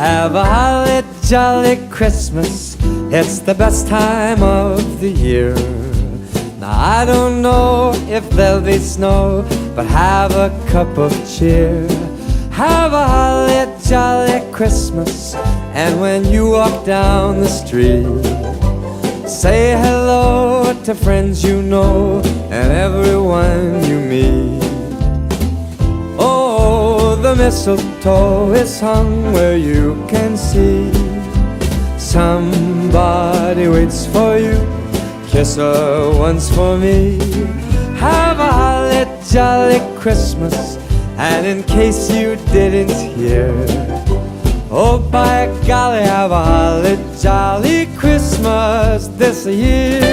Have a holly jolly Christmas, it's the best time of the year. Now I don't know if there'll be snow, but have a cup of cheer. Have a holly jolly Christmas, and when you walk down the street, say hello to friends you know and everyone you meet. Oh, the mistletoe is hung where you can see. Somebody waits for you, kiss her once for me. Have a holly jolly Christmas, and in case you didn't hear, oh by golly, have a holly jolly Christmas this year.